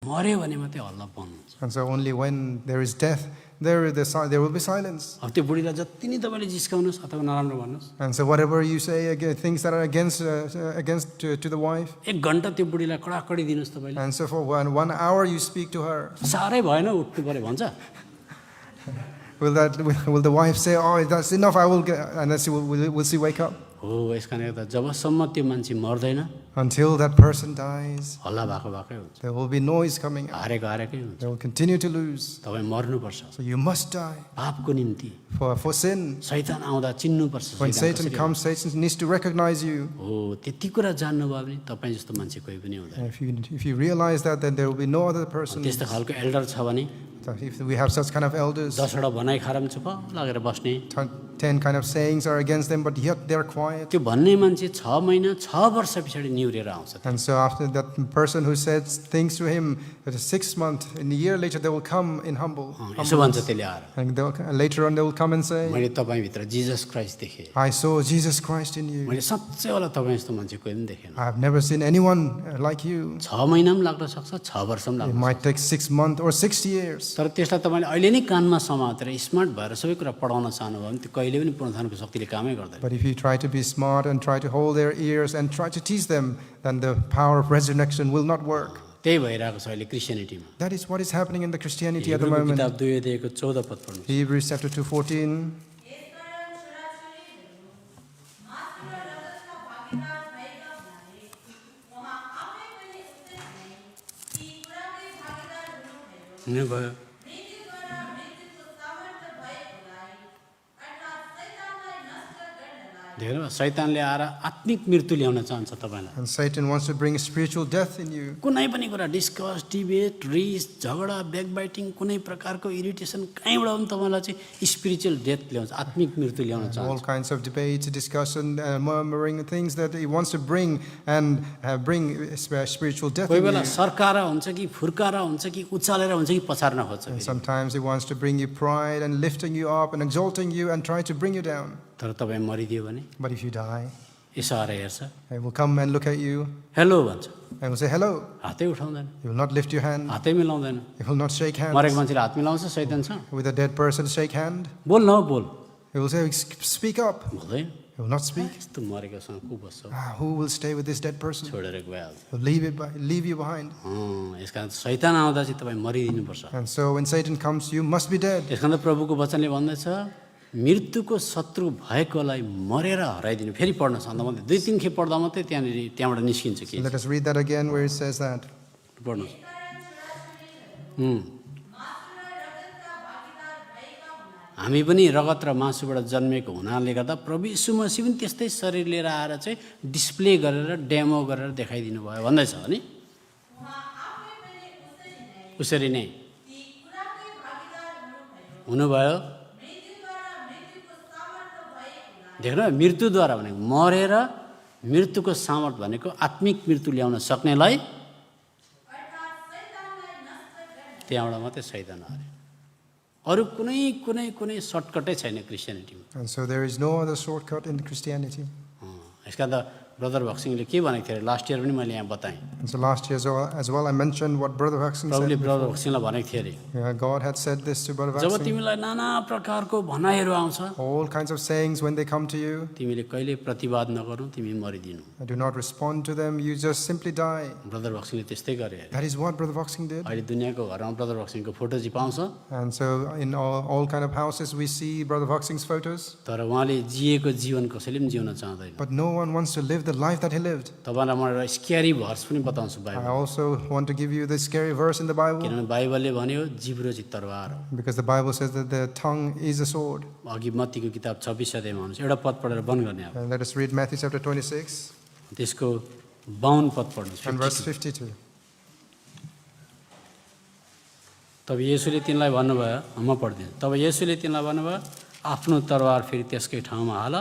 मर्यो भने मात्रै हल्लापन हुन्छ। And so only when there is death, there will be silence. अब त्यो बुढीलाई जति नै तपाईँले जिस्काउनुहोस् अथवा नराम्रो भन्नुहोस्, And so whatever you say, things that are against to the wife. 1 घन्टा त्यो बुढीलाई कडाकडी दिनुहोस् तपाईँले, And so for 1 hour you speak to her. साह्रै भएन उठ्नु पर्यो भन्छ। Will the wife say, "Oh, that's enough, I will get," and then will she wake up? हो, यस कारणले गर्दा जबसम्म त्यो मान्छे मर्दैन Until that person dies, हल्ला भएकै हुन्छ, there will be noise coming out. हारेकै हुन्छ। They will continue to lose. तपाईँ मर्नुपर्छ So you must die पापको निम्ति। for sin. शैतान आउँदा चिन्नुपर्छ। When शैतान Satan कसरी comes, Satan needs to recognize you. हो, त्यति कुरा जान्नुभयो भने तपाईँ जस्तो मान्छे कोही पनि हुँदैन। And if you realize that, then there will be no other person. त्यस्तो खालको एल्डर छ भने If we have such kind of elders, 10वटा भनाइ खाराम चुप लागेर बस्ने, 10 kind of sayings are against them, but yet they're quiet. त्यो भन्ने मान्छे 6 महिना 6 वर्ष पछाडि निहुरेर आउँछ। And so after that person who said things to him, that is 6 months, in a year later they will come in humble. यसो भन्छ त्यसले आएर, And later on they will come and say, मैले तपाईभित्र जिसस क्राइस्ट देखेँ, "I saw Jesus Christ in you. मैले सच्चै होला तपाईँ जस्तो मान्छे कोही पनि देखेन। I have never seen anyone like you." 6 महिना पनि लाग्न सक्छ, 6 वर्ष पनि It लाग्न might take 6 months or 60 years. तर त्यसलाई तपाईँले अहिले नै कानमा समातेर स्मार्ट भएर सबै कुरा पढाउन चाहनुभयो भने त्यो कहिले पनि पुनरुत्थानको शक्तिले कामै गर्दैन। But if you try to be smart and try to hold their ears and try to teach them, then the power of resurrection will not work. त्यही भइरहेको छ अहिले क्रिस्चियनिटीमा। That is what is happening in the Christianity at the हिब्रूको moment. किताब 2 अध्यायको 14 पद पढ्नुहोस्। Hebrews chapter 2:14. हुनुभयो देख्नु शैतानले आएर आत्मिक मृत्यु ल्याउन चाहन्छ तपाईँलाई। And Satan wants to bring spiritual death in you. कुनै पनि कुरा डिस्कस डिबेट रिस झगडा ब्याकबाइटिङ कुनै प्रकारको इरिटेसन कहीँबाट पनि तपाईँलाई चाहिँ स्पिरिचुअल डेथ ल्याउँछ, आत्मिक मृत्यु ल्याउन All चाहन्छ। kinds of debates, discussion, murmuring, things that he wants to bring and bring spiritual death कोही in बेला you. सर्काएर हुन्छ कि फुर्काएर हुन्छ कि उचालेर हुन्छ कि पछार्न खोज्छ। And sometimes he wants to bring you pride and lifting you up and exalting you and try to bring you down. तर तपाईँ मरिदियो भने But if you die, यसो आएर हेर्छ, he will come and look at you hello भन्छ, and will say hello. हातै उठाउँदैन, He will not lift your hand. हातै मिलाउँदैन। He will not shake मरेको hands. मान्छेले हात मिलाउँछ शैतानसँग, With a dead person, shake hand. बोल न बोल, He will say, "Speak up." बोल्दैन। He will not speak. यस्तो मरेकोसँग को बस्छ, Who will stay with this dead person? छोडेर गइहाल्छ। He'll leave you behind. यस कारण शैतान आउँदा चाहिँ तपाईँ मरिदिनुपर्छ। And so when Satan comes, you must be dead. यस कारण प्रभुको वचनले भन्दैछ मृत्युको शत्रु भएकोलाई मरेर हराइदिनु। फेरि पढ्न सक्दा मात्रै 2-3 खेप पढ्दा मात्रै त्यहाँबाट निस्किन्छ कि। Let us read that again where it says that. पढ्नुहोस्। हामी पनि रगत र मासुबाट जन्मेको हुनाले गर्दा प्रभु यीशु मसीह पनि त्यस्तै शरीर लिएर आएर चाहिँ डिस्प्ले गरेर डेमो गरेर देखाइदिनु भयो भन्दैछ नि। उसरी नै हुनुभयो। देख्नु मृत्युद्वारा भनेको मरेर मृत्युको सामर्थ भनेको आत्मिक मृत्यु ल्याउन सक्नेलाई त्यहाँबाट मात्रै शैतान हार्यो। अरू कुनै सर्टकटै छैन क्रिस्चियनिटीमा। And so there is no other shortcut in Christianity. यसका त ब्रदर भक्सिङले के भनेको थियो लास्ट इयर पनि मैले यहाँ बताएँ। And so last year as well, I mentioned what Brother Huxon प्रभुले said. ब्रदर भक्सिङलाई भनेको थियो अरे, Yeah, God had said this to Brother job Huxon. तिमीलाई नाना प्रकारको भनाइहरू आउँछ All kinds of sayings when they come to you, तिमीले कहिले प्रतिवाद नगर्नु, तिमी मरिदिनु। do not respond to them, you just simply die. Brother भक्सिङले त्यस्तै गरे अरे। That is what Brother Huxon did. अहिले दुनियाँको घरमा ब्रदर भक्सिङको फोटो चाहिँ पाउँछ, And so in all kind of houses we see Brother Huxon's photos, तर उहाँले जिएको जीवन कसैले पनि जिउन चाहँदैन। but no one wants to live the life that he lived. तपाईँलाई म एउटा स्क्यारी भर्स पनि बताउँछु I Bible, also want to give you the scary verse in the Bible, किनभने बाइबलले भन्यो जिब्रो चाहिँ तरवार हो। because the Bible says that the tongue is a sword. अघि मत्तीको किताब 26 अध्यायमा हुनुहुन्छ, एउटा पद पढेर बन्द गर्ने अब। And let us read Matthew chapter 26 त्यसको 52 पद पढ्नुहोस्। and verse 52. तब येशूले तिनलाई भन्नुभयो, म पढ्दिनँ। तब येशूले तिनलाई भन्नुभयो आफ्नो तरवार फेरि त्यसकै ठाउँमा हाल,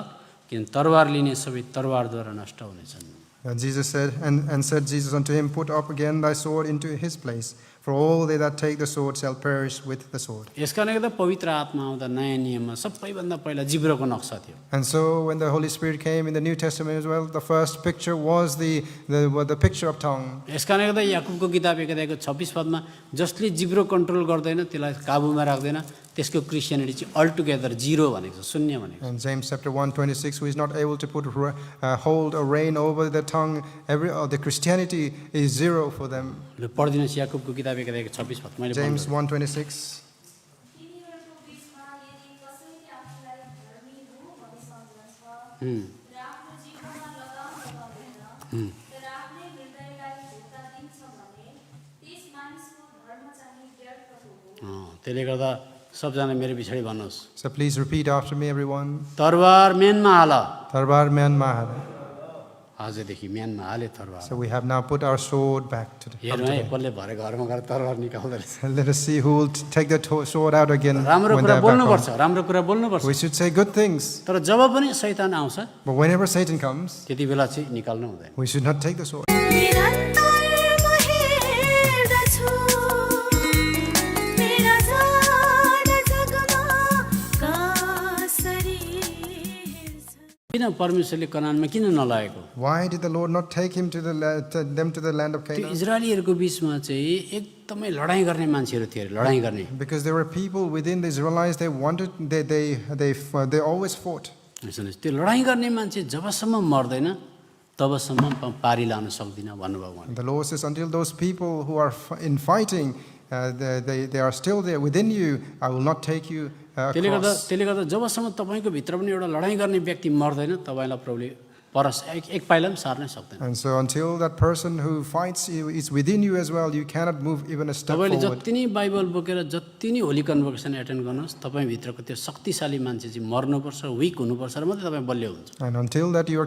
किन तरवार लिने सबै तरवारद्वारा नष्ट हुनेछन्। Jesus said, and said Jesus unto him, Put up again thy sword into his place, for all they that take the sword shall perish with the sword. यसकारणले गर्दा पवित्र आत्मा आउँदा नयाँ नियममा सबैभन्दा पहिला जिब्रोको नक्सा थियो। And so when the Holy Spirit came in the New Testament as well, the first picture was the picture of tongue. यसकारणले गर्दा याकुबको किताब 1 अध्यायको 26 पदमा जसले जिब्रो कन्ट्रोल गर्दैन त्यसलाई काबुमा राख्दैन त्यसको क्रिस्चियनिटी चाहिँ अलटुगेदर जिरो भनेको छ, शून्य भनेको छ। And James chapter 1:26, who is not able to put hold or reign over the tongue, the Christianity is zero for them. ल पढिदिनुहोस् याकुबको किताब 1 अध्यायको 26 पद मैले James 1:26. तिनीहरूको बीचमा यदि कसैले आफूलाई धर्मी हो भनी सम्झन्छ र आफ्नो जीवनमा लगाम लगाउँदैन तर आफ्नै हृदयलाई धोका दिन्छ भने त्यस मानिसको धर्म चाहिँ व्यर्थ हो। त्यसले गर्दा सबजना मेरो पछाडि भन्नुहोस्, So please repeat after me, everyone. तरबार म्यानमा हाल। Tarbar Myanmar. आजदेखि म्यानमा हाले तरबार। So we have now put our sword back to हेर्नु है कसले भरे घरमा गएर तरबार निकाल्दो रहेछ। Let us see who will take the sword out again राम्रो when कुरा they are back बोल्नुपर्छ, home. राम्रो कुरा बोल्नुपर्छ। We should say good things, तर जब पनि शैतान आउँछ but whenever Satan comes, त्यति बेला चाहिँ निकाल्नु हुँदैन। we should not take the sword. निरन्तर म हेर्दछु मेरा जान जगमा कसरी हेर्छ। किन परमेश्वरले कनानमा किन नलागेको? Why did the Lord not take them to the land of त्यो Canaan? इजरायलीहरूको बीचमा चाहिँ एकदमै लडाइँ गर्ने मान्छेहरू थियो अरे, लडाइँ गर्ने। Because there were people within the Israelites, they always fought. सुन्नुहोस्, त्यो लडाइँ गर्ने मान्छे जबसम्म मर्दैन तबसम्म पारी लान सक्दिनँ भन्नुभयो उहाँले। And the Lord says, until those people who are in fighting, they are still there within you, I will not take you across. त्यसले गर्दा जबसम्म तपाईँको भित्र पनि एउटा लडाइँ गर्ने व्यक्ति मर्दैन तपाईँलाई प्रभुले परस एक पाइला पनि सार्नै सक्दैन। And so until that person who fights you is within you as well, you cannot move even a step तपाईँले forward. जति नै बाइबल बोकेर जति नै होली कन्भोकेसन एटेन्ड गर्नुहोस् तपाईँभित्रको त्यो शक्तिशाली मान्छे चाहिँ मर्नुपर्छ, विक हुनुपर्छ र मात्रै तपाईँ बलियो हुन्छ। And until that you are,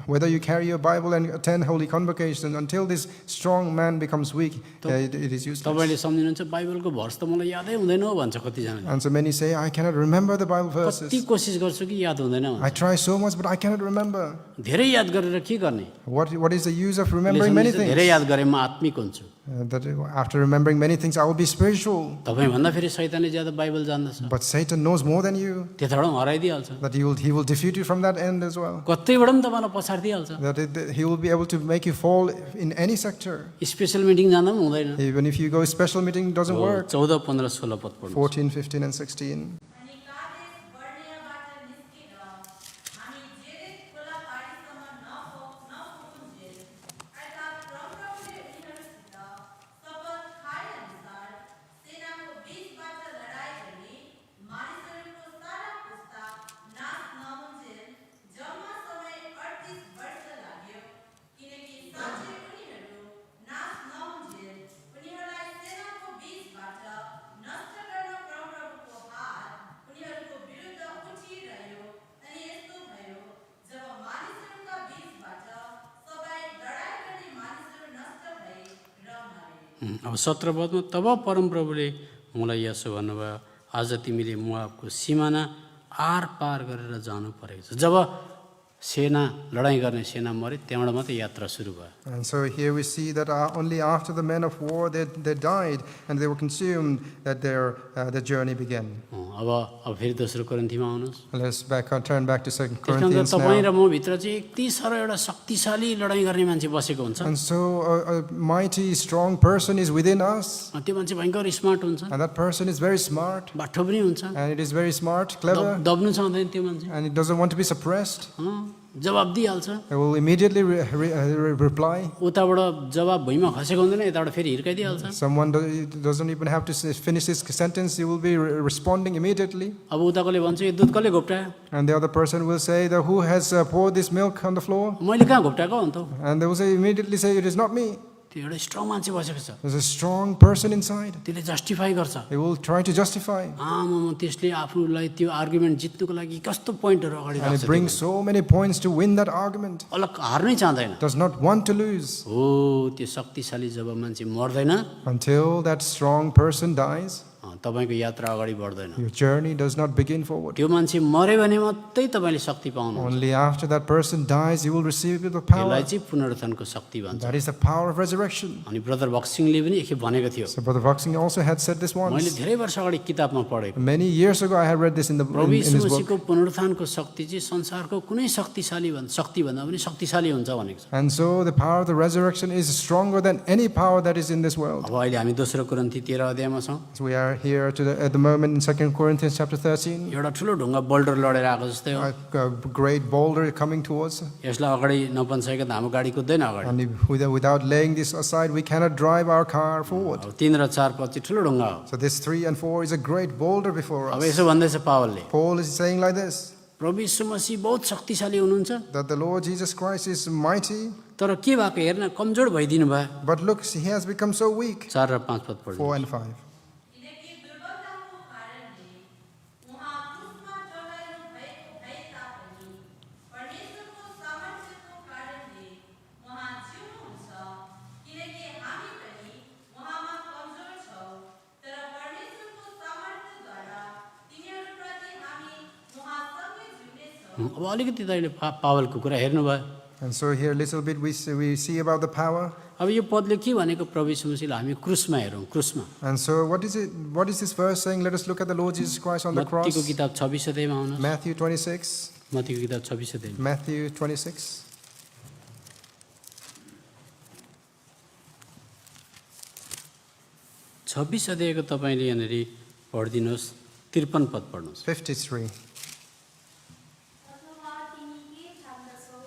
whether you carry your Bible and attend holy convocations, until this strong man becomes weak, it is useless. तपाईँले सम्झिनुहुन्छ बाइबलको भर्स त मलाई यादै हुँदैन हो भन्छ कतिजनाले। And so many say, I cannot remember the Bible verses. कति कोसिस गर्छु कि याद हुँदैन I भन्छ। try so much, but I cannot remember. धेरै याद गरेर के गर्ने? What is the use of यसले remembering many सम्झिन्छ, धेरै things? याद गरेँ म आत्मिक हुन्छु। That after remembering many things, I will be spiritual. तपाईँभन्दा फेरि शैतानले ज्यादा बाइबल जान्दछ, But Satan knows more than you. त्यताबाट पनि हराइदिइहाल्छ, That he will defeat you from that end as well. कतैबाट पनि तपाईँलाई पछाडिदिइहाल्छ। That he will be able to make you fall in any sector. Special meeting जाँदा पनि हुँदैन। Even if you go special meeting, it doesn't work. 14, 15, 16 पद पढ्नु। 14, 15, and 16. अनि Kadesh बर्नेयाबाट निस्केर हामी जेरेद खोला पारीसम्म नपुगुन्जेल अर्थात् परमप्रभुले उनीहरूसित शपथ खाएअनुसार सेनाको बीचबाट लडाइँ गरी मानिसहरूको सारा पुस्ता नाश नहुन्जेल जम्मा समय 38 वर्ष लाग्यो किनकि साँच्चै उनीहरू नाश नहुन्जेल उनीहरूलाई सेनाको बीचबाट नष्ट गर्न परमप्रभुको हात उनीहरूको विरुद्ध उठिरह्यो अनि यस्तो भयो जब मानिसहरूका बीचबाट सबै लडाइँ गर्ने मानिसहरू नष्ट भए र मरे। अब 17 पदमा तब परमप्रभुले मलाई यसो भन्नुभयो, आज तिमीले मोआबको सिमाना आर पार गरेर जानु परेको छ। जब सेना लडाइँ गर्ने सेना मरे त्यहाँबाट मात्रै यात्रा सुरु भयो। And so here we see that only after the men of war they died and they were consumed that their journey began. अब फेरि दोस्रो कोरिन्थीमा आउनुहोस्। Let's turn back to 2 त्यसकारण Corinthians तपाईँ now. र म भित्र चाहिँ यति साह्रो एउटा शक्तिशाली लडाइँ गर्ने मान्छे बसेको हुन्छ। And so a mighty, strong person is within us. त्यो मान्छे भयङ्कर स्मार्ट हुन्छ, And that person is very smart. बाठो पनि हुन्छ, And it is very smart, clever. दब्नु चाहँदैन त्यो मान्छे, And it doesn't want to be suppressed. जवाब दिइहाल्छ। It will immediately reply. उताबाट जवाब भुइँमा खसेको हुँदैन, यताबाट फेरि हिर्काइदिइहाल्छ। Someone doesn't even have to finish his sentence. He will be responding immediately. अब उताकोले भन्छ यो दुध कसले घोप्टायो? And the other person will say that who has poured this milk on the floor? मैले कहाँ घोप्टाएको अन्त? And they will immediately say, it is not me. त्यो एउटा स्ट्रङ मान्छे बसेको छ, There's a strong person inside. त्यसले जस्टिफाई गर्छ। He will try to justify. त्यसले आफूलाई त्यो आर्गुमेन्ट जित्नुको लागि कस्तो पोइन्टहरू अगाडि And राख्छ, it brings so many points to win that argument. अलग हार्नै चाहँदैन। Does not want to lose. हो त्यो शक्तिशाली जब मान्छे मर्दैन Until that strong person dies, तपाईँको यात्रा अगाडि बढ्दैन। Your journey does not begin forward. त्यो मान्छे मऱ्यो भने मात्रै तपाईँले शक्ति पाउनुहुन्छ। Only after that person dies, you will receive the यसलाई power. चाहिँ पुनरुत्थानको शक्ति भन्छ। That is the power of resurrection. अनि ब्रदर बक्सिङले पनि एकखेप भनेको थियो, So Brother Voxing also had said this मैले once. धेरै वर्ष अगाडि किताबमा पढेको, Many years ago, I had read this in प्रभु his यीशु book. मसीहको पुनरुत्थानको शक्ति चाहिँ संसारको कुनै शक्ति भन्दा पनि शक्तिशाली हुन्छ भनेको छ। And so the power of the resurrection is stronger than any power that is in this world. अब अहिले हामी दोस्रो कोरिन्थी 13 अध्यायमा छौँ। So we are here at the moment in 2 Corinthians chapter 13. एउटा ठुलो ढुङ्गा बोल्डर लडेर आएको जस्तै हो। A great boulder coming towards. यसलाई अगाडि नपन्साइकन त हाम्रो गाडी कुद्दैन अगाडि। And without laying this aside, we cannot drive our car forward. अब 3 र 4 पछि ठुलो ढुङ्गा हो। So this 3 and 4 is a great boulder before अब us. यसो भन्दैछ पावलले, Paul is saying like this, प्रभु यीशु मसीह बहुत शक्तिशाली हुनुहुन्छ, that the Lord Jesus Christ is mighty, तर के भएको हेर्न कमजोर भइदिनु भयो। but look, he has become so weak. 4 र 5 पद पढ्नु। 4 and 5. किनकि दुर्बलताको कारणले उहाँ क्रुसमा चढाइनु भएको भए तापनि परमेश्वरको सामर्थ्यको कारणले उहाँ जिउनुहुन्छ। किनकि हामी पनि उहाँमा कमजोर छौँ, तर परमेश्वरको सामर्थ्यद्वारा तिनीहरूप्रति हामी उहाँसँगै जिउनेछौँ। अब अलिकति तपाईँले पावलको कुरा हेर्नुभयो। And so here a little bit we see about the power. अब यो पदले के भनेको, प्रभु यीशु मसीहलाई हामी क्रुसमा हेरौँ, क्रुसमा। And so what is this verse saying? Let us look at the Lord Jesus Christ on the cross. मत्तीको किताब 26 अध्यायमा आउनुहोस्। Matthew 26. मत्तीको किताब 26 अध्यायमा Matthew 26. 26 अध्यायको तपाईँले यहाँनिर पढिदिनुहोस्, 53 पद पढ्नुहोस्। 53. अथवा तिमी के ठान्दछौ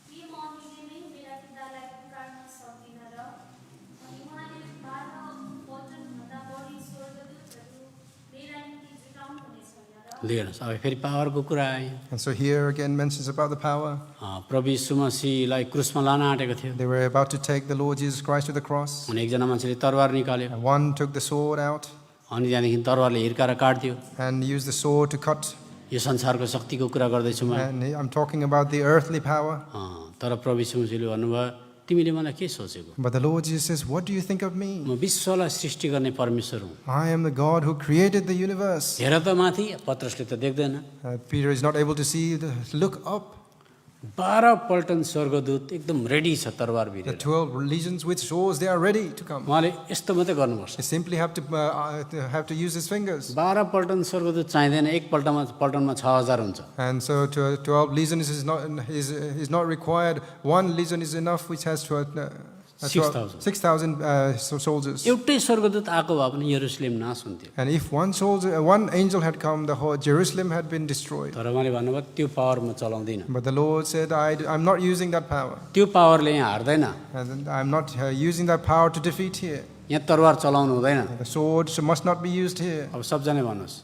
कि म निकै नै मेरा पितालाई पुकार्न सक्दिनँ र? अनि उहाँले 12 पल्टनभन्दा बढी स्वर्गदूतहरू मेरा निम्ति जुटाउनुहुने छैन र? हेर्नुहोस्, अब फेरि पावरको कुरा आयो। And so here again mentions about the power. प्रभु यीशु मसीहलाई क्रुसमा लान आँटेको थियो। They were about to take the Lord Jesus Christ to the cross. अनि एकजना मान्छेले तरवार निकाल्यो, And one took the sword out अनि त्यहाँदेखि तरवारले हिर्काएर काट्यो। and used the sword to cut. यो संसारको शक्तिको कुरा गर्दैछु म। And I'm talking about the earthly power. तर प्रभु यीशु मसीहले भन्नुभयो, तिमीले मलाई के सोचेको? But the Lord Jesus says, what do you think of me? म विश्वलाई सृष्टि गर्ने परमेश्वर हुँ। I am the God who created the universe. हेर त माथि, पत्रसले त देख्दैन। Peter is not able to see. Look up. 12 पल्टन स्वर्गदूत एकदम रेडी छ तरवार The भिरेर। 12 legions with swords, they are ready to come. उहाँले यस्तो मात्रै गर्नुपर्छ। They simply have to use his fingers. 12 पल्टन स्वर्गदूत चाहिँदैन, एक पल्टनमा 6000 हुन्छ। And so 12 legions is not required. One legion is enough, which has 6,000 soldiers. एउटै स्वर्गदूत आएको भए पनि यरुशलेम नाश हुन्थ्यो। And if one angel had come, the whole Jerusalem had been destroyed. तर उहाँले भन्नुभयो त्यो पावर म चलाउँदिनँ। But the Lord said, I'm not using that power. त्यो पावरले यहाँ हार्दैन। And I'm not using that power to defeat here. यहाँ तरवार चलाउनु हुँदैन। The sword must not be used here. अब सबजना भन्नुहोस्,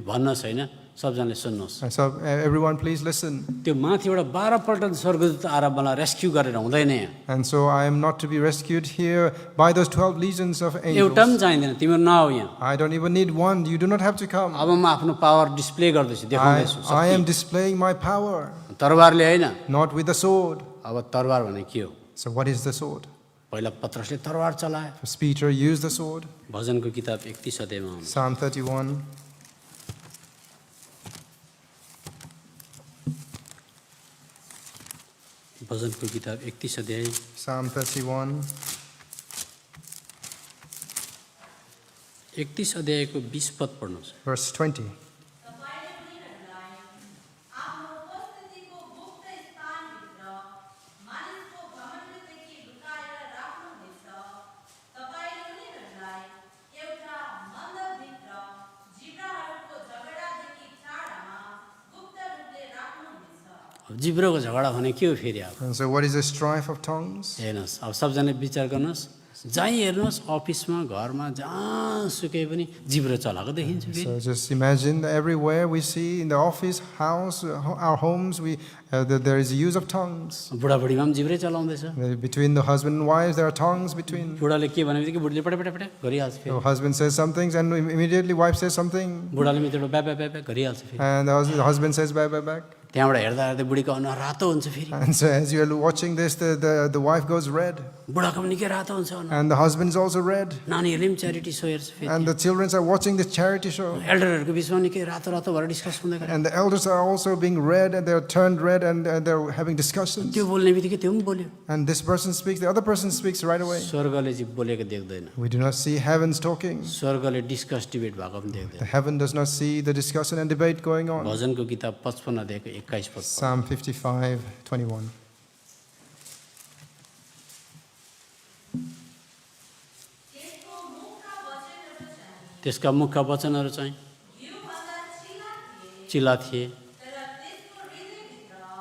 भन्नुहोस् होइन, सबजनाले सुन्नुहोस्। And so everyone please listen. त्यो माथिबाट 12 पल्टन स्वर्गदूत आएर मलाई रेस्क्यु गरेर हुँदैन यहाँ। And so I am not to be rescued here by those 12 legions of एउटा पनि angels. चाहिँदैन, तिम्रो नआऊ यहाँ। I don't even need one. You do not have to come. अब म आफ्नो पावर डिस्प्ले गर्दैछु, देखाउँदैछु। I am displaying my power, तरवारले होइन। not with the sword. अब तरवार भने के हो? So what is the sword? पहिला पत्रसले तरवार चलायो। First Peter used the sword. भजनको किताब 31 अध्यायमा आउनु। Psalm 31. भजनको किताब 31 अध्याय Psalm 31. 31 अध्यायको 20 पद पढ्नुहोस्। Verse 20. तपाईले उनीहरूलाई आफ्नो उपस्थितिको गुप्त स्थानभित्र मानिसको घमण्डदेखि लुकाएर राख्नुहुनेछ। तपाईँले उनीहरूलाई एउटा मन्दिरभित्र जिब्राहरूको झगडादेखि टाढामा गुप्त रूपले राख्नुहुनेछ। अब जिब्रोको झगडा भने के हो फेरि? अब And so what is the strife of tongues? हेर्नुहोस्, अब सबजना विचार गर्नुहोस्, जहीँ हेर्नुहोस्, अफिसमा, घरमा, जहाँसुकै पनि जिब्रो चलाएको देखिन्छ फेरि। So just imagine that everywhere we see, in the office, house, our homes, that there is a use of tongues. बुढाबुढीमा पनि जिब्रै चलाउँदैछ। Between the husband and wives, there are tongues between. बुढाले के भने बित्तिकै बुढीले पटपट गरिहाल्छ The फेरि। husband says some things and immediately wife says something. बुढाले मित्र ब्या ब्या ब्या ब्या गरिहाल्छ फेरि। And the husband says back. त्यहाँबाट हेर्दा हेर्दै बुढीको अनुहार रातो हुन्छ फेरि And so as you are watching this, the wife goes red, बुढाको पनि निकै रातो हुन्छ अनुहार and the husband is also red, नानीहरूले पनि च्यारिटी सो हेर्छ फेरि and the children are watching this charity show. एल्डरहरूको बिचमा निकै रातो रातो भएर डिस्कस हुँदै गरे And the elders are also being red, and they're turned red, and they're having discussions. त्यो बोल्ने बित्तिकै त्यो पनि बोल्यो And this person speaks, the other person speaks right away. स्वर्गले चाहिँ बोलेको देख्दैन We do not see heavens talking. स्वर्गले डिस्कस डिबेट भएको पनि The देख्दैन heaven does not see the discussion and debate going on. भजनको किताब 55 अध्यायको 21 पद Psalm 55:21. त्यसका मुखका वचनहरू चाहिँ चिला थिए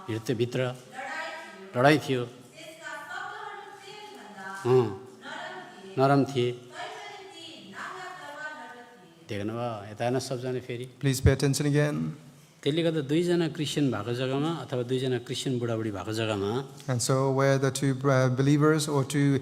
हृदयभित्र लडाइँ थियो नरम थिए देख्नुभयो यता हेर्न सबजना फेरि Please pay attention again. त्यसले गर्दा दुईजना क्रिस्चियन भएको जग्गामा अथवा दुईजना क्रिस्चियन बुढाबुढी भएको जग्गामा And so where the two believers or two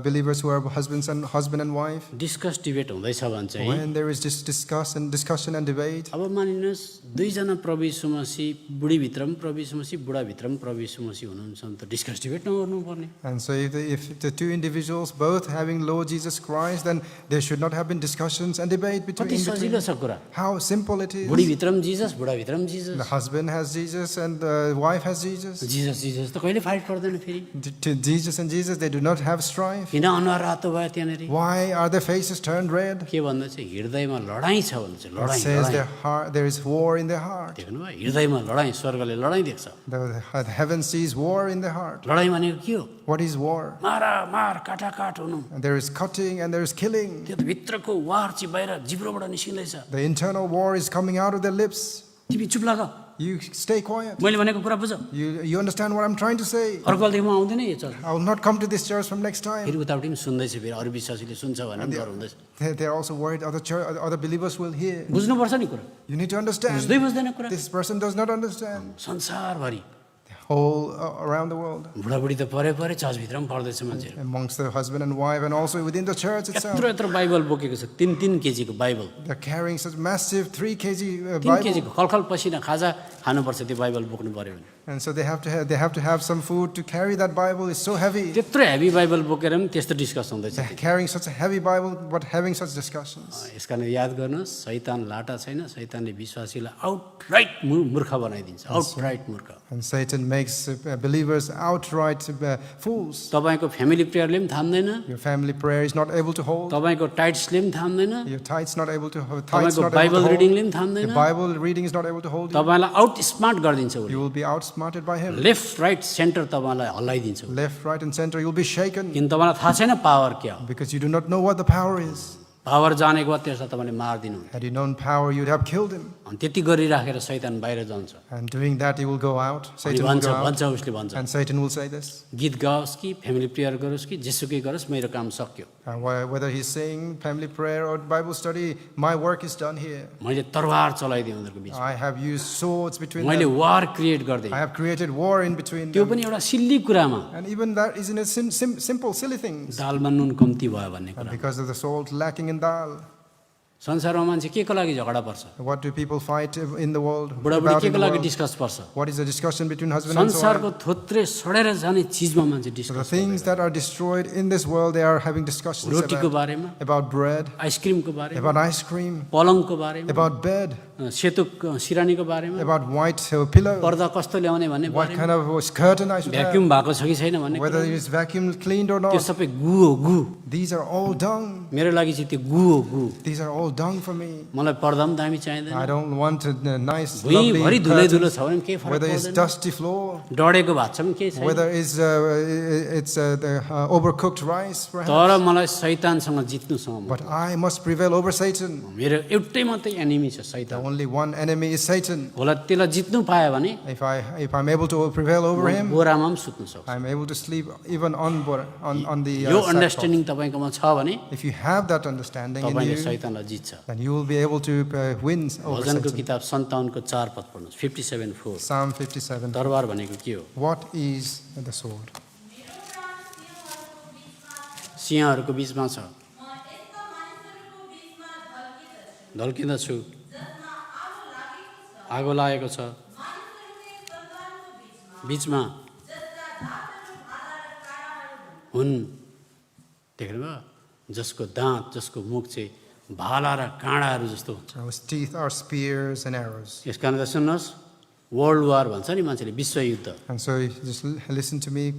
believers who are husband and wife, discuss debate हुँदैछ भने चाहिँ when there is this discussion and debate, अब मानिनुहोस् दुईजना प्रभु यीशु मसीह बुढीभित्र पनि प्रभु यीशु मसीह बुढाभित्र पनि प्रभु यीशु मसीह हुनुहुन्छ भने त डिस्कस डिबेट नगर्नुपर्ने and so if the two individuals both having Lord Jesus Christ, then there should not have been discussions and debate कति between. सजिलो छ कुरा How simple it is. बुढीभित्र पनि जिजस बुढाभित्र पनि Jesus The husband has Jesus and the wife has Jesus. Jesus Jesus त कहिले fight पर्दैन फेरि Jesus and Jesus, they do not have strife. किन अनुहार रातो भयो त्यहाँनिर Why are their faces turned red? के भन्दा चाहिँ हृदयमा लडाइँ छ भन्दा चाहिँ It लडाइँ says लडाइँ there is war in their heart. देख्नुभयो हृदयमा लडाइँ स्वर्गले लडाइँ देख्छ The heaven sees war in their heart. लडाइँ भनेको के हो What is war? मार काटाकाट हुनु And there is cutting and there is killing. त्यो त भित्रको वार चाहिँ बाहिर जिब्रोबाट निस्किँदैछ The internal war is coming out of their lips. तिमी चुप लाग You stay quiet. मैले भनेको कुरा बुझ You understand what I'm trying to say? अर्को अल्देखि म आउँदैन यो चल I will not come to this church from next फेरि time. उतापट्टि पनि सुन्दैछ फेरि अरू विश्वासीले सुन्छ भने पनि डर हुँदैछ They're also worried other believers will hear. बुझ्नुपर्छ नि कुरा You need to understand. बुझ्दै बुझ्दैन कुरा This person does not understand. संसारभरि Whole around the world, बुढाबुढी त परे परे चर्चभित्र पनि पढ्दैछ मान्छेहरू amongst the husband and wife, and also within the church itself. यत्रो यत्रो बाइबल बोकेको छ 3-3 केजीको Bible They're carrying such massive 3 kg 3 Bible. केजीको खलखल पसिना खाजा खानुपर्छ त्यो बाइबल बोक्नु पर्यो भने And so they have to have some food to carry that Bible. It's so heavy. त्यत्रो हेभी बाइबल बोकेर पनि त्यस्तो डिस्कस हुँदैछ They're carrying such a heavy Bible, but having such discussions. यस कारण याद गर्नुहोस् शैतान लाटा छैन शैतानले विश्वासीलाई आउटराइट मूर्ख बनाइदिन्छ आउटराइट मूर्ख And Satan makes believers outright fools. तपाईँको फ्यामिली प्रेयरले पनि थाम्दैन Your family prayer is not able to hold. तपाईँको टाइट्सले पनि थाम्दैन Your tithes not able to hold. तपाईँको बाइबल रिडिङले पनि थाम्दैन Your Bible reading is not able to hold you. तपाईँलाई out smart गरिदिन्छ उसले You will be outsmarted by him. Left right centre तपाईँलाई हल्लाइदिन्छ उसले। Left, right, and center, you'll be shaken किन तपाईँलाई थाहा छैन पावर क्या हो because you do not know what the power is. Power जानेको भए त्यसलाई तपाईँले मारिदिनु Had you known power, you'd have killed him. अनि त्यति गरिराखेर शैतान बाहिर जान्छ And doing that, he will go out. अनि Satan will भन्छ go out. भन्छ उसले भन्छ And Satan will say this. गीत गाओस् कि फ्यामिली प्रेयर गरोस् कि जेसुकै गरोस् मेरो काम सक्यो Whether he's saying family prayer or Bible study, my work is done here. मैले तरवार चलाइदिएँ उनीहरूको बिचमा I have used swords between मैले them. वार क्रिएट गरिदिएँ I have created war in between त्यो them. पनि एउटा सिल्ली कुरामा And even that is in a simple, silly things. दालमा नुन कम्ती भयो भन्ने And कुरा because of the salt lacking in dal. संसारमा मान्छे के को लागि झगडा पर्छ What do people fight in the world? बुढाबुढी About के in को the लागि world? डिस्कस पर्छ What is the discussion between husband and संसारको wife? थोत्रे सडेर जाने चिजमा मान्छे So the discuss things that are destroyed in this world, they are having discussions रोटीको बारेमा about bread, आइसक्रिमको बारेमा about ice cream, पलङको बारेमा about bed, सेतो सिरानीको बारेमा about white pillow, पर्दा कस्तो ल्याउने भन्ने what बारेमा kind of curtain I should have, vacuum भएको छ कि छैन भन्ने whether कुरा it is vacuum cleaned or त्यो not. सबै गु हो गु These are all dung. मेरो लागि चाहिँ त्यो गु हो गु These are all dung for me. मलाई पर्दा पनि दामी चाहिँदैन I don't want a nice, भुइँभरि lovely धुलै धुलो curtains, छ भने पनि केही फरक whether it's पर्दैन dusty floor, डढेको भात छ भने केही छैन whether it's the overcooked rice, perhaps. तर मलाई शैतानसँग जित्नुसँग But I must prevail over Satan. मेरो एउटै मात्रै एनिमी छ The शैतान only one enemy is Satan. होला त्यसलाई जित्नु पायो भने If I'm able to prevail over म him, बोरामा पनि सुत्नु सक्छु I'm able to sleep even on the यो sackcloth. अन्डरस्ट्यान्डिङ तपाईँकोमा छ भने If you have that understanding in तपाईँले you, शैतानलाई जित्छ then you will be able to win over भजनको Satan. किताब 57 को 4 पद पढ्नुहोस् 57:4 Psalm 57. तरवार भनेको के हो What is the sword? सिंहहरूको बिचमा छ ढल्किँदछु आगो लागेको छ बिचमा हुन् देख्नुभयो जसको दाँत जसको मुख चाहिँ भाला र काँडाहरू जस्तो हुन्छ His teeth are spears and arrows. यस कारण त सुन्नुहोस् वर्ल्ड वार भन्छ नि मान्छेले विश्वयुद्ध And so just listen to me.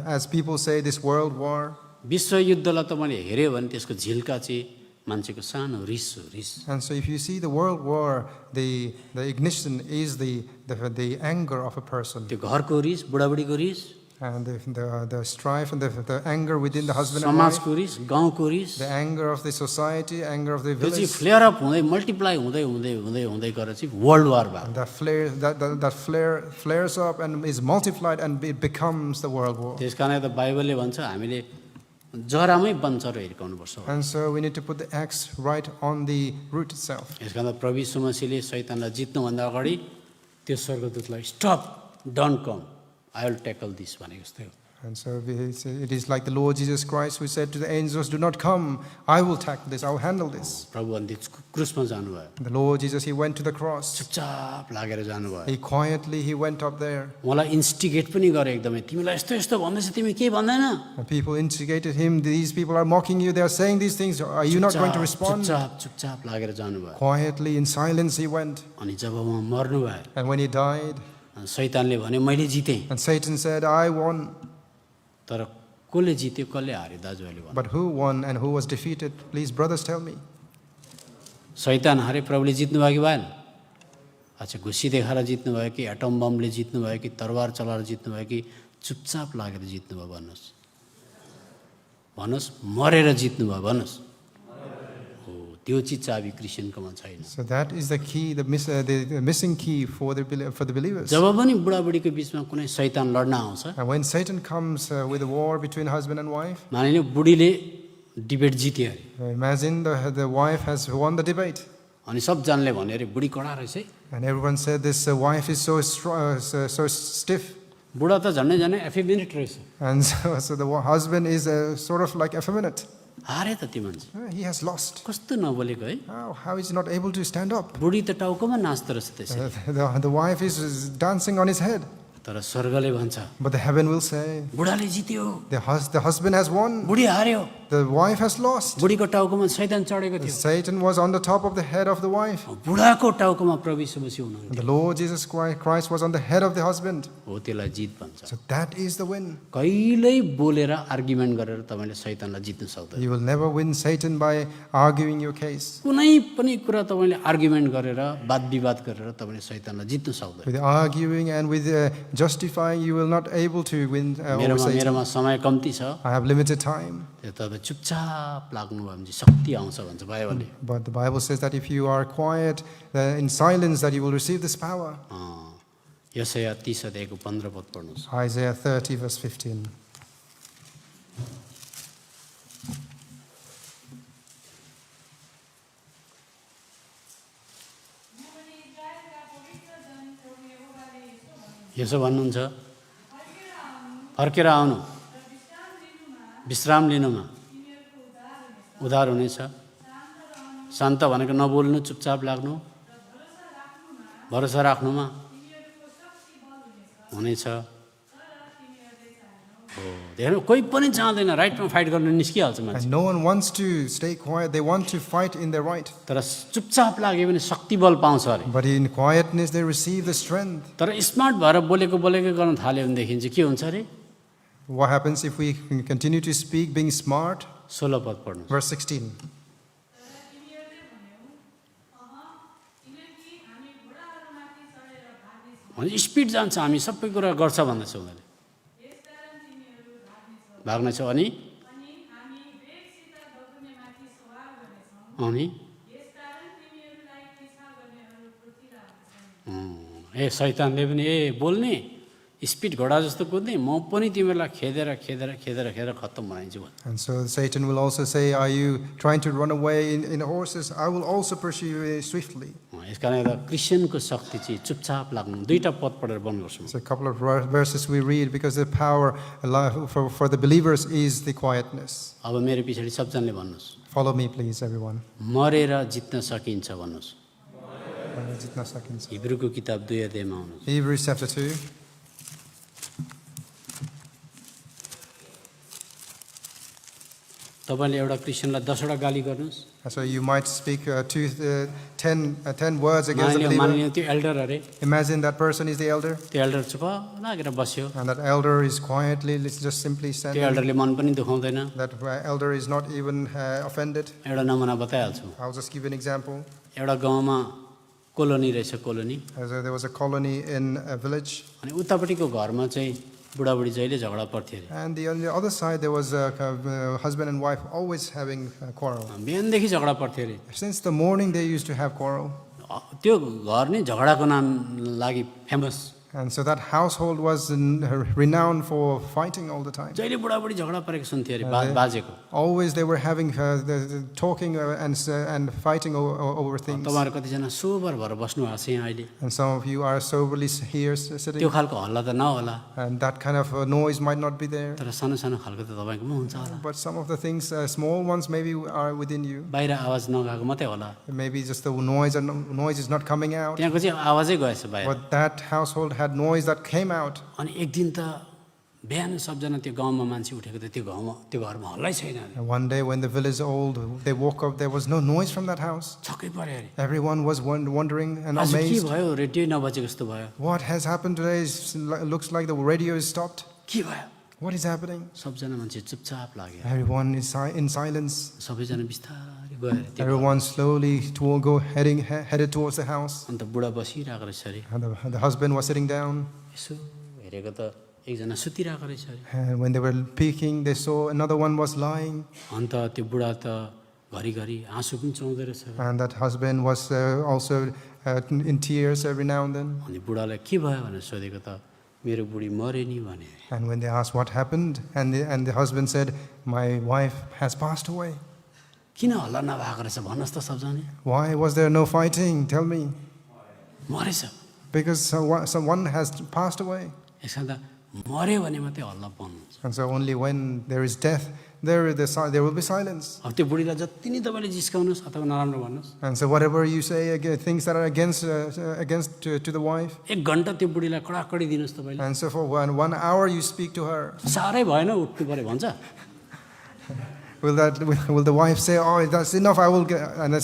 As people say, this world war. विश्वयुद्धलाई तपाईँले हेऱ्यो भने त्यसको झिल्का चाहिँ मान्छेको सानो रिस हो रिस And so if you see the world war, the ignition is the anger of a person. त्यो घरको रिस बुढाबुढीको रिस And the strife and the anger within the husband and wife. समाजको रिस गाउँको रिस The anger of the society, anger of the त्यो चाहिँ village. फ्लेयर अप हुँदै मल्टिप्लाई हुँदै हुँदै हुँदै हुँदै गएर चाहिँ वर्ल्ड वार भयो And that flares up and is multiplied and it becomes the world war. त्यस कारण त बाइबलले भन्छ हामीले जरामै बन्चरो हिर्काउनुपर्छ And so we need to put the axe right on the root itself. यस कारण प्रभु यीशु मसीहले शैतानलाई जित्नुभन्दा अगाडि त्यो स्वर्गदूतलाई stop don't come I will tackle this भनेको जस्तै हो And so it is like the Lord Jesus Christ who said to the angels, do not come, I will tackle this, I will handle this. प्रभु अन्त क्रुसमा जानुभयो The Lord Jesus, he went to the cross. चुपचाप लागेर जानुभयो He quietly, he went up there. मलाई instigate पनि गरे एकदमै तिमीलाई यस्तो यस्तो भन्दैछ तिमी के भन्दैन And people instigated him, these people are mocking you, they are saying these things, are you not going to respond? चुपचाप लागेर जानुभयो Quietly, in silence he went. अनि जब उहाँ मर्नुभयो And when he died, शैतानले भन्यो मैले जितेँ and Satan said, I won. तर कसले जित्यो कसले हार्यो दाजुभाइले भन्नु But who won and who was defeated? Please, brothers, tell me. शैतान हारे प्रभुले जित्नुभयो कि भएन अच्छा घुसी देखाएर जित्नुभयो कि एटम बमले जित्नुभयो कि तरवार चलाएर जित्नुभयो कि चुपचाप लागेर जित्नुभयो भन्नुहोस् भन्नुहोस् मरेर जित्नुभयो भन्नुहोस् हो त्यो चिज चाबी क्रिस्चियनकोमा छैन So that is the key, the missing key for the believers. जब पनि बुढाबुढीको बिचमा कुनै शैतान लड्न आउँछ And when Satan comes with a war between husband and wife, मानिलियो बुढीले डिबेट जित्यो अरे imagine the wife has won the debate. अनि सबजनाले भन्यो अरे बुढी कडा रहेछ है And everyone said this wife is so so stiff. बुढा त झन्डै झन्डै एफिमिनेट रहेछ And so the husband is sort of like effeminate. हारे त त्यो मान्छे He has lost. कस्तो नबोलेको है How is he not able to stand up? बुढी त टाउकोमा नाच्दो रहेछ त्यसरी The wife is dancing on his head. तर स्वर्गले भन्छ But the heaven will say, बुढाले जित्यो the husband has won, बुढी हार्यो the wife has lost. बुढीको टाउकोमा शैतान चढेको थियो Satan was on the top of the head of the wife. बुढाको टाउकोमा प्रभु यीशु मसीह हुनुहुन्थ्यो The Lord Jesus Christ was on the head of the husband. हो त्यसलाई जित भन्छ So that is the win. कहिल्यै बोलेर आर्गुमेन्ट गरेर तपाईँले शैतानलाई जित्न सक्दैन You will never win Satan by arguing your case. कुनै पनि कुरा तपाईँले आर्गुमेन्ट गरेर वाद विवाद गरेर तपाईँले शैतानलाई जित्न सक्दैन With arguing and with justifying, you will not able to win over Satan. मेरोमा समय कम्ती छ I have limited time. त्यो तपाईँ चुपचाप लाग्नुभयो भने चाहिँ शक्ति आउँछ भन्छ बाइबलले But the Bible says that if you are quiet in silence, that you will receive this power. यसया 30 अध्यायको 15 पद पढ्नुहोस् Isaiah 30 verse 15. यसो भन्नुहुन्छ फर्केर आउनु विश्राम लिनुमा उद्धार हुनेछ शान्त भनेको नबोल्नु चुपचाप लाग्नु भरोसा राख्नुमा हुनेछ हो देख्नु कोही पनि चाहँदैन राइटमा फाइट गर्न निस्किहाल्छ मान्छे And no one wants to stay quiet. They want to fight in their right. तर चुपचाप लाग्यो भने शक्ति बल पाउँछ अरे But in quietness, they receive the strength. तर स्मार्ट भएर बोलेको गर्न थाल्यो भनेदेखि चाहिँ के हुन्छ अरे What happens if we continue to speak being smart? 16 पद पढ्नु Verse 16. भने स्पिड जान्छ हामी सबै कुरा गर्छ भन्दैछ उनीहरूले भाग्नेछ अनि ए शैतानले पनि बोल्ने स्पिड घोडा जस्तो कुद्ने म पनि तिमीहरूलाई खेदेर खेदेर खेदेर खेदेर खत्तम बनाइदिन्छु भन्छ And so Satan will also say, are you trying to run away in horses? I will also pursue you swiftly. यस कारण एउटा क्रिस्चियनको शक्ति चाहिँ चुपचाप लाग्नु दुईटा पद पढेर बन्द गर्छु So a couple of verses we read because the power for the believers is the quietness. अब मेरो पछाडि सबजनाले भन्नुहोस् Follow me, please, everyone. मरेर जित्न सकिन्छ भन्नुहोस् Jitna seconds. हिब्रूको किताब 2 अध्यायमा आउनुहोस् Hebrews chapter 2. तपाईँले एउटा क्रिस्चियनलाई 10 वटा गाली गर्नुहोस्, And so you might speak 10 words against the believer. मानिलियो त्यो एल्डर अरे, Imagine that person is the elder, त्यो एल्डर चुप लागेर बस्यो, and that elder is quietly just simply त्यो standing. एल्डरले मन पनि दुखाउँदैन। That elder is not even offended. एउटा नमुना बताइहाल्छु, I'll just give you an example. एउटा गाउँमा कोलोनी रहेछ, colony, There was a colony in a village, अनि उतापट्टिको घरमा चाहिँ बुढाबुढी जहिले झगडा पर्थ्यो अरे, and on the other side there was a husband and wife always having a quarrel. बिहानदेखि झगडा पर्थ्यो अरे। Since the morning they used to have quarrel. त्यो घर नै झगडाको नाम लागि famous, And so that household was renowned for fighting all the time. जहिले बुढाबुढी झगडा परेको सुन्थ्यो अरे बाजेको। Always they were having talking and fighting over things. तपाईँहरू कतिजना सोबर भएर बस्नु भएको छ यहाँ अहिले, And some of you are soberly here त्यो sitting, खालको हल्ला त नहोला, and that kind of noise might not be there. तर सानो सानो खालको त तपाईँकोमा हुन्छ होला, But some of the things, small ones, maybe are within you. बाहिर आवाज नगएको मात्रै होला, Maybe just the noise is not coming out. त्यहाँको चाहिँ आवाजै गएछ बाहिर। But that household had noise that came out. अनि एक दिन त बिहान सबजना त्यो गाउँमा मान्छे उठेको त त्यो घरमा हल्लै छैन अरे, And one day when the village old, they woke up, there was no noise from that house. छक्कै पऱ्यो अरे, Everyone was wondering and आज के amazed. भयो, रेडियो नबजेको जस्तो भयो, What has happened today? Looks like the radio is stopped. के भयो? What is happening? सबजना मान्छे चुपचाप लाग्यो, Everyone is in silence. सबैजना बिस्तारै गयो अरे त्यो। Everyone slowly headed towards the house. अन्त बुढा बसिरहेको रहेछ अरे, And the husband was sitting down. यसो हेरेको त एकजना सुतिरहेको रहेछ अरे, And when they were peeking, they saw another one was lying. अन्त त्यो बुढा त घरिघरि आँसु पनि चुहाउँदो रहेछ। And that husband was also in tears every now and then. अनि बुढालाई के भयो भनेर सोधेको त मेरो बुढी मरे नि भने। And when they asked what happened, and the husband said, my wife has passed away. किन हल्ला नभएको रहेछ भन्नुहोस् त सबजना, Why was there no fighting? Tell me. मरेछ। Because someone has passed away. यसमा त मऱ्यो भने मात्रै हल्ला पाउनुहुन्छ। And so only when there is death, there will be silence. अब त्यो बुढीलाई जति नै तपाईँले जिस्काउनुहोस् अथवा नराम्रो भन्नुहोस्, And so whatever you say, things that are against to the wife. एक घन्टा त्यो बुढीलाई कडाकडी दिनुहोस् तपाईँले, And so for 1 hour you speak to her. साह्रै भएन उठ्नु पऱ्यो भन्छ। Will the wife say, oh, that's enough, I will get, and then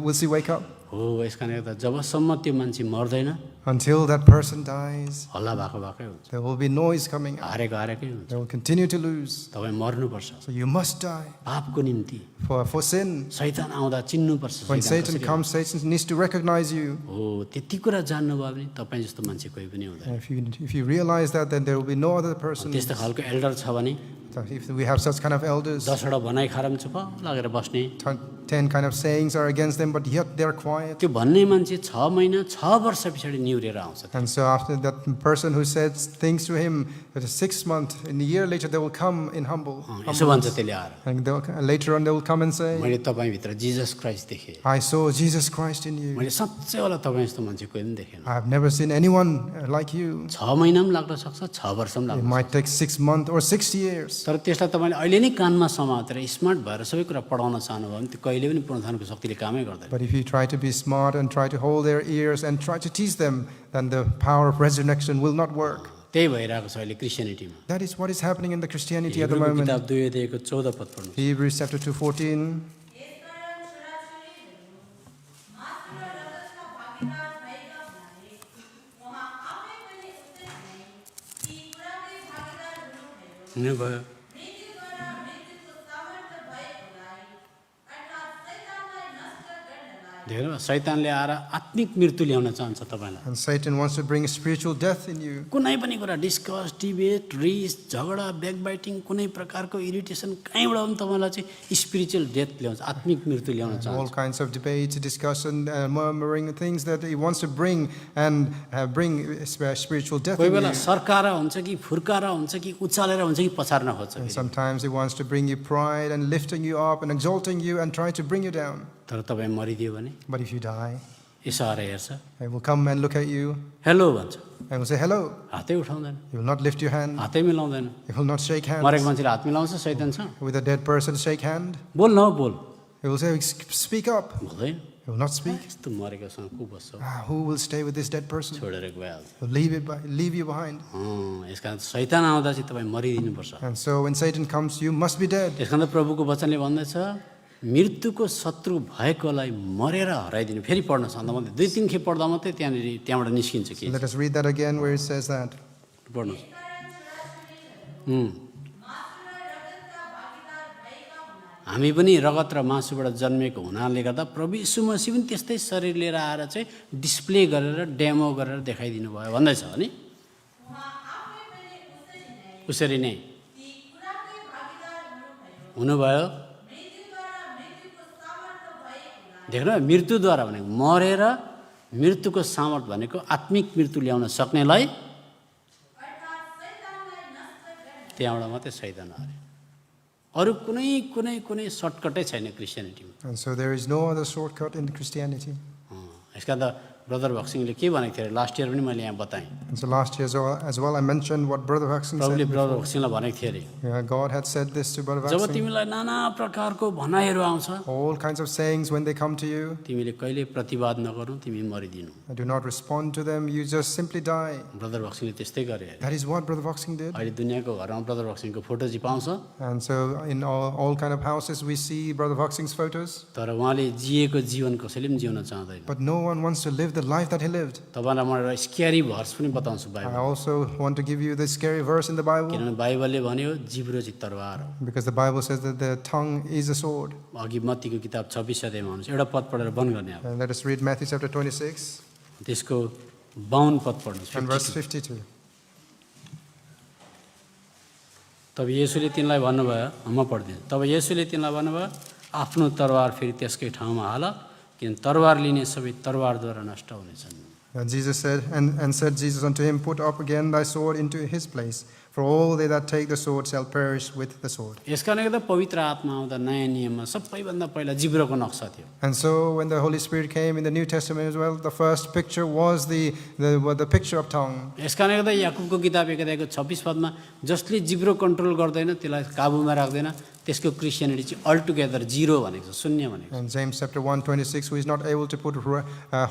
will she wake up? हो, यस कारणले गर्दा जबसम्म त्यो मान्छे मर्दैन Until that person dies, हल्ला भएकै हुन्छ, there will be noise coming out. हारेकै हुन्छ। They will continue to lose. तपाईँ मर्नुपर्छ So you must die पापको निम्ति। for sin. शैतान आउँदा चिन्नुपर्छ, When शैतान Satan कसरी comes, Satan needs to recognize you. हो, त्यति कुरा जान्नुभयो भने तपाईँ जस्तो मान्छे कोही पनि हुँदैन। And if you realize that, then there will be no other person. त्यस्तो खालको एल्डर छ भने If we have such kind of elders, 10वटा भनाइ खाराम चुप लागेर बस्ने, 10 kind of sayings are against them, but yet they're quiet. त्यो भन्ने मान्छे 6 महिना 6 वर्ष पछाडि निहुरेर आउँछ। And so after that person who said things to him, that is 6 months, in a year later they will come in humble. यसो भन्छ त्यसले आएर, And later on they will come and say, मैले तपाईँभित्र जिजस क्राइस्ट देखेँ, I saw Jesus Christ in you. मैले साँच्चै होला तपाईँ जस्तो मान्छे कोही पनि देखेन। I have never seen anyone like you. 6 महिना पनि लाग्न सक्छ, 6 वर्ष पनि It लाग्न might take 6 months or 6 years. तर त्यसलाई तपाईँले अहिले नै कानमा समातेर स्मार्ट भएर सबै कुरा पढाउन चाहनुभयो भने त्यो कहिले पनि पुनरुत्थानको शक्तिले कामै गर्दैन। But if you try to be smart and try to hold their ears and try to teach them, then the power of resurrection will not work. त्यही भइरहेको छ अहिले क्रिस्चियनिटीमा। That is what is happening in the Christianity at the हिब्रूको moment. किताब 2 अध्यायको 14 पद पढ्नु। Hebrews chapter 2:14. यसकारण छोराछोरीहरू मासु र रगतका भागीदार भएका हुनाले उहाँ आफै पनि उस्तै नै ती कुराकै भागीदार हुनुभयो। हुनुभयो। मृत्युद्वारा मृत्युको सामर्थ्य भएकोलाई अर्थात् शैतानलाई नष्ट गर्नलाई देख्नु शैतानले आएर आत्मिक मृत्यु ल्याउन चाहन्छ तपाईँलाई। And Satan wants to bring spiritual death in you. कुनै पनि कुरा डिस्कस, डिबेट, रिस, झगडा, ब्याकबाइटिङ, कुनै प्रकारको इरिटेसन कहीँबाट पनि तपाईँलाई चाहिँ स्पिरिचुअल डेथ ल्याउँछ, आत्मिक मृत्यु ल्याउन All चाहन्छ। kinds of debates, discussion, murmuring, things that he wants to bring and bring spiritual death कोही in बेला you. सर्काएर हुन्छ कि फुर्काएर हुन्छ कि उचालेर हुन्छ कि पछार्न खोज्छ। And sometimes he wants to bring you pride and lifting you up and exalting you and try to bring you down. तर तपाईँ मरिदियो भने But if you die, यसो आएर हेर्छ, he will come and look at you hello भन्छ, and will say hello. हातै उठाउँदैन, He will not lift your hand. हातै मिलाउँदैन। He will not shake मरेको hands. मान्छेले हात मिलाउँछ शैतानसँग? With a dead person, shake hand. बोल न बोल, He will say, speak up. बोल्दैन। He will not speak. यस्तो मरेकोसँग को बस्छ Who will stay with this dead person? छोडेर गइहाल्छ He'll leave you behind. यस कारण शैतान आउँदा चाहिँ तपाईँ मरिदिनुपर्छ And so when Satan comes, you must be dead. यस कारण प्रभुको वचनले भन्दैछ मृत्युको शत्रु भएकोलाई मरेर हराइदिनु फेरि पढ्न सक्दा मात्रै 2-3 खेप पढ्दा मात्रै त्यहाँबाट निस्किन्छ कि Let us read that again where it says that. पढ्नु हामी पनि रगत र मासुबाट जन्मेको हुनाले गर्दा प्रभु यीशु मसीह पनि त्यस्तै शरीर लिएर आएर चाहिँ डिस्प्ले गरेर डेमो गरेर देखाइदिनु भयो भन्दैछ नि उसरी नै हुनुभयो देख्नु मृत्युद्वारा भनेको मरेर मृत्युको सामर्थ भनेको आत्मिक मृत्यु ल्याउन सक्नेलाई त्यहाँबाट मात्रै शैतान हार्यो अरू कुनै कुनै कुनै सर्टकटै छैन क्रिस्चियनिटीमा And so there is no other shortcut in Christianity. यसका त ब्रदर भक्सिङले के भनेको थियो लास्ट इयर पनि मैले यहाँ बताएँ And so last year as well, I mentioned what Brother Huxon प्रभुले said. ब्रदर भक्सिङलाई भनेको थियो अरे Yeah, God had said this to Brother job Huxon. तिमीलाई नाना प्रकारको भनाइहरू आउँछ All kinds of sayings when they come to you, तिमीले कहिले प्रतिवाद नगर्नु तिमी मरिदिनु do not respond to them, you just simply die. Brother भक्सिङले त्यस्तै गरे अरे That is what Brother Huxon did. अहिले दुनियाँको घरमा ब्रदर भक्सिङको फोटो चाहिँ पाउँछ And so in all kind of houses, we see Brother Huxon's photos, तर उहाँले जिएको जीवन कसैले पनि जिउन चाहँदैन but no one wants to live the life that he lived. तपाईँलाई म एउटा स्क्यारी भर्स पनि बताउँछु I Bible also want to give you this scary verse in the Bible, किनभने बाइबलले भन्यो जिब्रो चाहिँ तरवार हो because the Bible says that the tongue is a sword. अघि मत्तीको किताब 26 अध्यायमा हुनुहुन्छ एउटा पद पढेर बन्द गर्ने अब And let us read Matthew chapter 26 त्यसको 52 पद पढ्नुहोस् and verse 52 52. तब येशूले तिनलाई भन्नुभयो म पढ्दिन्छु तब येशूले तिनलाई भन्नुभयो आफ्नो तरवार फेरि त्यसकै ठाउँमा हाल किन तरवार लिने सबै तरवारद्वारा नष्ट हुनेछन् And Jesus said, and said Jesus unto him, Put up again thy sword into his place, for all they that take the sword shall perish with the sword. यस कारणले गर्दा पवित्र आत्मा आउँदा नयाँ नियममा सबैभन्दा पहिला जिब्रोको नक्सा थियो And so when the Holy Spirit came in the New Testament as well, the first picture was the picture of tongue. यस कारणले गर्दा याकुबको किताब 1 अध्यायको 26 पदमा जसले जिब्रो कन्ट्रोल गर्दैन त्यसलाई काबुमा राख्दैन त्यसको क्रिस्चियनिटी चाहिँ अल्टुगेदर जिरो भनेको छ शून्य भनेको छ And James chapter 1:26, who is not able to put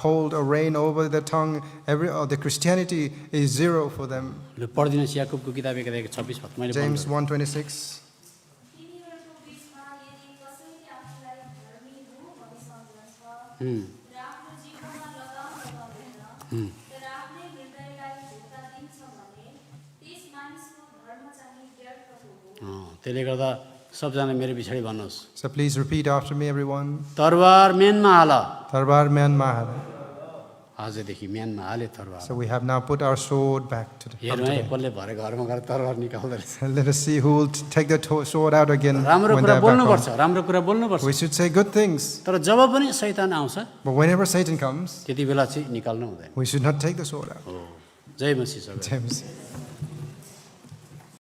hold or reign over the tongue, the Christianity is zero for them. ल पढ्दिनुहोस् याकुबको किताब 1 अध्यायको 26 पद मैले James पढ्नु 1:26. तिनीहरूको बीचमा यदि कसैले आफूलाई धर्मी हो भनी सम्झन्छ हुँ, र आफ्नो जीवनमा लगाम लगाउँदैन तर आफ्नै हृदयलाई धोका दिन्छ भने त्यस मानिसको धर्म चाहिँ व्यर्थ हो त्यसले गर्दा सबजना मेरो पछाडि भन्नुहोस् So please repeat after me, everyone. तरवार म्यानमा हाल Tarvar Myanmar. आजदेखि म्यानमा हाले तरवार So we have now put our sword back to हेर्नु है कसले भरे घरमा गएर तरवार निकाल्दो रहेछ Let us see who will take the sword out again राम्रो when कुरा they are back बोल्नुपर्छ home. राम्रो कुरा बोल्नुपर्छ We should say good things, तर जब पनि शैतान आउँछ but whenever Satan comes, त्यति बेला चाहिँ निकाल्नु हुँदैन we should not take the sword out. हो जय मसीह सबैलाई। James.